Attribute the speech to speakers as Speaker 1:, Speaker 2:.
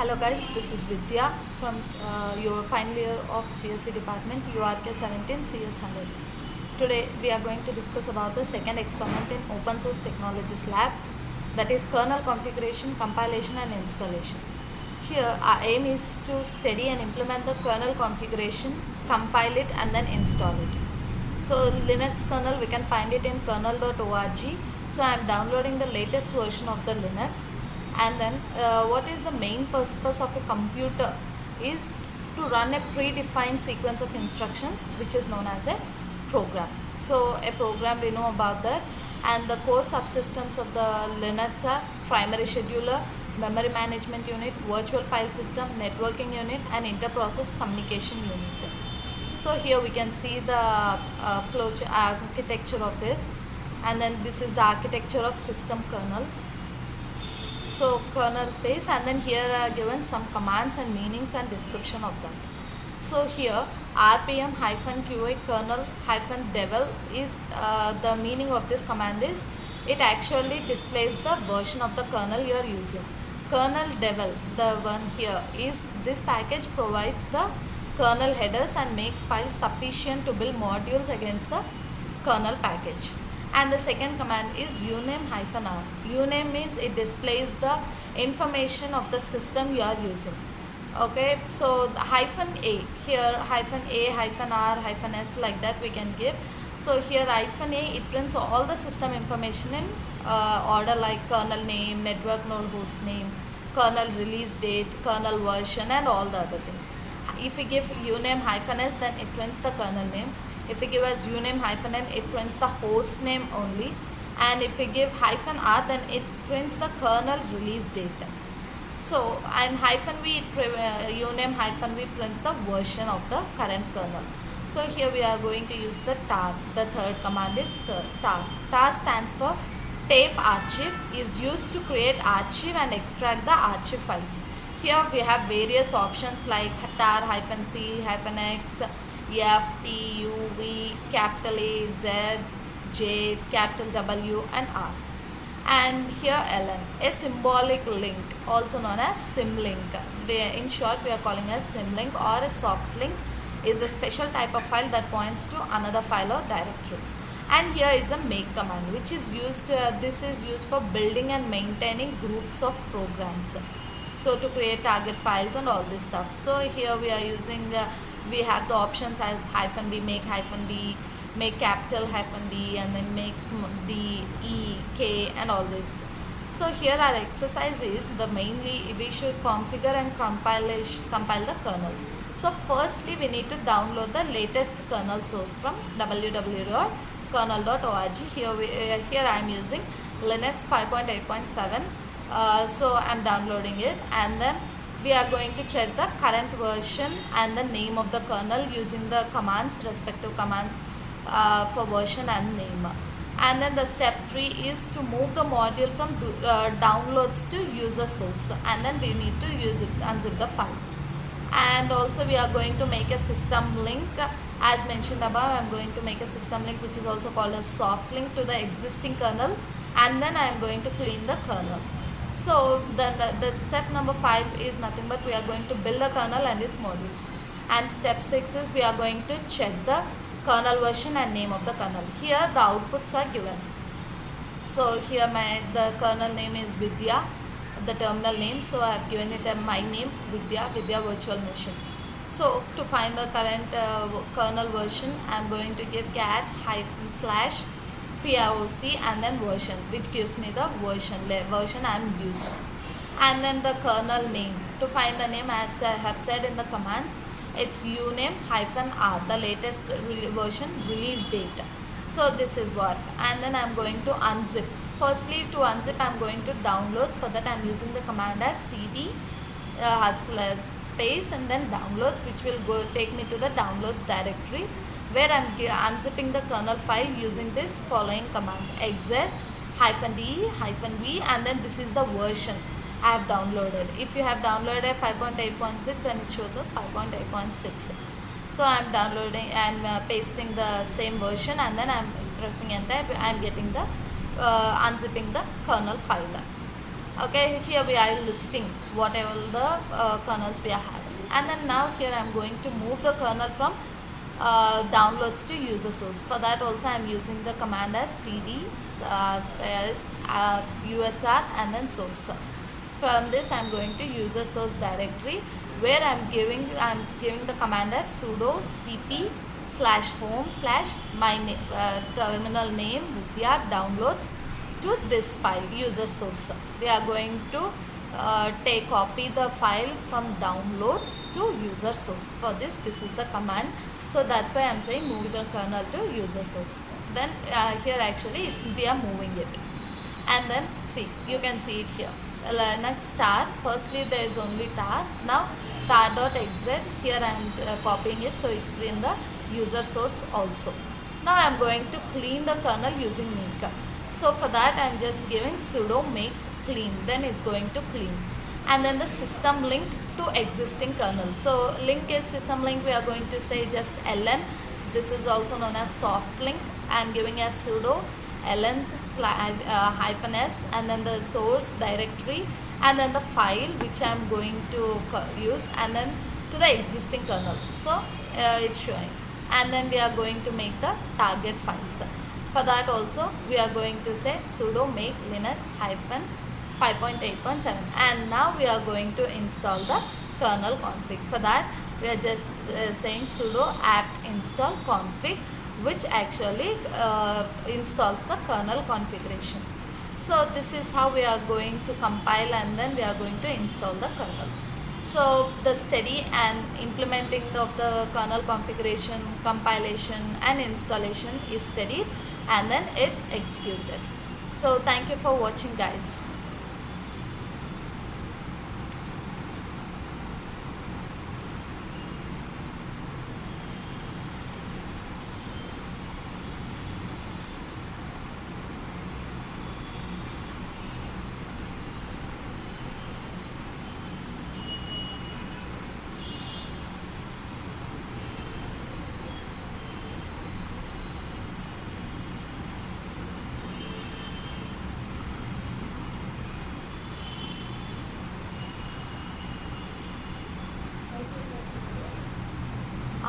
Speaker 1: Hello guys, this is Vidya from your final year of CSC department URK 17 CS 100. Today we are going to discuss about the second experiment in Open Source Technologies Lab, that is kernel configuration, compilation and installation. Here our aim is to study and implement the kernel configuration, compile it and then install it. So Linux kernel we can find it in kernel.org. So I am downloading the latest version of the Linux. And then what is the main purpose of a computer is to run a predefined sequence of instructions which is known as a program. So a program, we know about that, and the core subsystems of the Linux are primary scheduler, memory management unit, virtual file system, networking unit and interprocess communication unit. So here we can see the flow architecture of this, and then this is the architecture of system kernel. So kernel space, and then here are given some commands and meanings and description of that. So here rpm-qa kernel-devel is the meaning of this command is it actually displays the version of the kernel you are using. Kernel-devel, the one here, is this package provides the kernel headers and makes files sufficient to build modules against the kernel package. And the second command is uname-r. Uname means it displays the information of the system you are using. Okay, so the -a here, -a, -r, -s, like that we can give. So here -a, it prints all the system information in order like kernel name, network node host name, kernel release date, kernel version and all the other things. If we give uname-s, then it prints the kernel name. If we give as uname-n, it prints the host name only, and if we give -r, then it prints the kernel release date. So and -v, uname-v prints the version of the current kernel. So here we are going to use the tar. The third command is tar. Tar stands for tape archive, is used to create archive and extract the archive files. Here we have various options like tar-c, -x, F, T, U, V, capital A, Z, J, capital W and R. And here ln, a symbolic link, also known as symlink. In short we are calling as symlink, or a soft link is a special type of file that points to another file or directory. And here is a make command, which is used, this is used for building and maintaining groups of programs. So to create target files and all this stuff. So here we are using we have the options as -b, make capital -B, and then makes D, E, K and all this. So here our exercise is mainly we should configure and compile the kernel. So firstly we need to download the latest kernel source from www.kernel.org. Here I am using Linux 5.8.7. So I am downloading it, and then we are going to check the current version and the name of the kernel using the commands, respective commands for version and name. And then the step 3 is to move the module from downloads to user source, and then we need to unzip the file. And also we are going to make a system link. As mentioned above, I am going to make a system link which is also called a soft link to the existing kernel, and then I am going to clean the kernel. So then the step number 5 is nothing but we are going to build the kernel and its modules. And step 6 is we are going to check the kernel version and name of the kernel. Here the outputs are given. So here the kernel name is Vidya, the terminal name. So I have given it my name Vidya virtual machine. So to find the current kernel version, I am going to give cat /POC and then version, which gives me the version I am using. And then the kernel name. To find the name, I have said in the commands, it's uname-r, the latest version release date. So this is what. And then I am going to unzip. Firstly, to unzip I am going to downloads. For that I am using the command as cd space and then downloads, which will take me to the downloads directory, where I am unzipping the kernel file using this following command: exec -d-v, and then this is the version I have downloaded. If you have downloaded 5.8.6, then it shows us 5.8.6. So I am pasting the same version, and then I am pressing enter. I am getting the unzipping the kernel file. Okay, here we are listing whatever the kernels we are having, and then now here I am going to move the kernel from downloads to user source. For that also I am using the command as cd space usr and then source. From this I am going to user source directory, where I am giving the command as sudo cp /home /my terminal name Vidya downloads to this file user source. We are going to copy the file from downloads to user source. For this is the command. So that's why I'm saying move the kernel to user source. Then here actually we are moving it, and then see, you can see it here, Linux tar. Firstly there is only tar. Now tar.exit, here I am copying it, so it's in the user source also. Now I am going to clean the kernel using make. So for that I am just giving sudo make clean, then it's going to clean. And then the system link to existing kernel. So link is system link, we are going to say just ln. This is also known as soft link. I am giving as sudo ln -s and then the source directory and then the file which I am going to use, and then to the existing kernel. So it's showing, and then we are going to make the target files. For that also we are going to say sudo make linux -5.8.7, and now we are going to install the kernel config. For that we are just saying sudo apt install config, which actually installs the kernel configuration. So this is how we are going to compile, and then we are going to install the kernel. So the study and implementing of the kernel configuration, compilation and installation is studied, and then it's executed. So thank you for watching, guys.